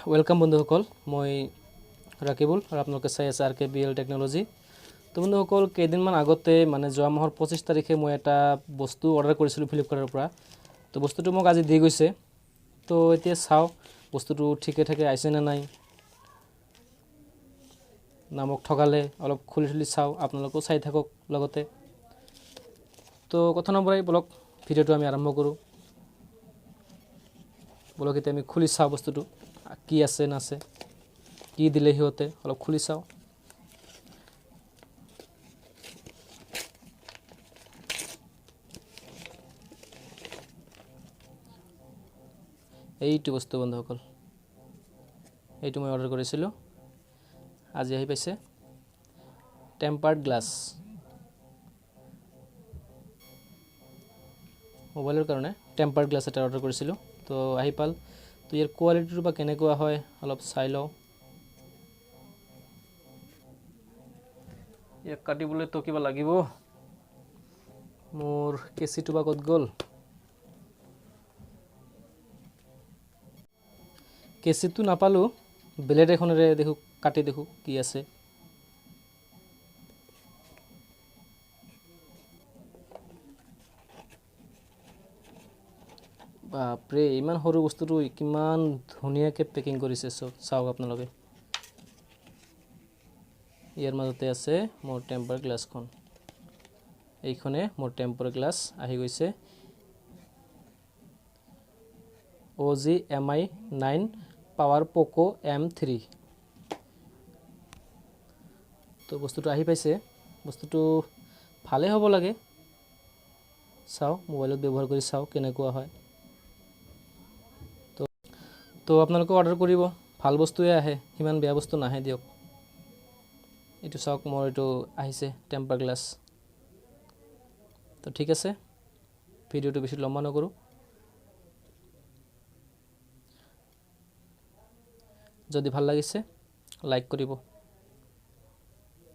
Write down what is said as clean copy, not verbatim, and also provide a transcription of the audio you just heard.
welcome বন্ধুসকল মই ৰাকিবুল আৰু আপোনালোকে চাই আছে RKBL টেকনলজি তো বন্ধুসকল কেইদিনমান আগতে মানে যোৱা মাহৰ 25 তাৰিখে মই এটা বস্তু অৰ্ডাৰ কৰিছিলোঁ ফ্লিপকাৰ্টৰ পৰা তো বস্তুটো মোক আজি দি গৈছে তো এতিয়া চাও বস্তুটো ঠিকে থাকে আইছে না নাই নামক ঠগালে অলপ খুলি চাও আপোনালোকো চাই থাকক লগতে তো কথা নবৰাই বলক ভিডিওটো আমি আৰম্ভ কৰো বলক এতিয়া আমি খুলি চাও বস্তুটো কি আছে না আছে কি দিলে হিতে অলপ খুলি চাও এইটো বস্তু বন্ধুসকল এইটো মই অৰ্ডাৰ কৰিছিলোঁ আজি আহি পাইছে টেম্পাৰ্ড গ্লাছ মোবাইলৰ কাৰণে টেম্পাৰ্ড গ্লাছ এটা অৰ্ডাৰ কৰিছিলোঁ তো আহি পাল তো ইয়াৰ কোৱালিটিটো বা কেনেকুৱা হয় অলপ চাই লও ইয়াক কাটিবলৈ তো কিবা লাগিব মোৰ কেচিটো বা কত গল কেচিটো নাপালো ব্লেড এখনেৰে দেখো কাটি দেখো কি আছে বাপৰে ইমান সৰু বস্তুটো কিমান ধুনিয়াকে পেকিং কৰিছে চাওক আপোনালোকে ইয়াৰ মাজতে আছে মোৰ টেম্পাৰ গ্লাছখন এইখনে মোৰ টেম্পাৰ গ্লাছ আহি গৈছে OG MI 9 পাৱাৰ পোকো M3 তো বস্তুটো আহি পাইছে বস্তুটো ভালে হ'ব লাগে চাও মোবাইলত ব্যৱহাৰ কৰি চাও কেনেকুৱা হয় তো আপোনালোকে অৰ্ডাৰ কৰিব ভাল বস্তুৱে আহে হিমান বেয়া বস্তু নাহে দিয়ক এটো চাওক মোৰ এটো আহিছে টেম্পাৰ গ্লাছ তো ঠিক আছে ভিডিওটো বেছি লম্বা নকৰো যদি ভাল লাগিছে লাইক কৰিব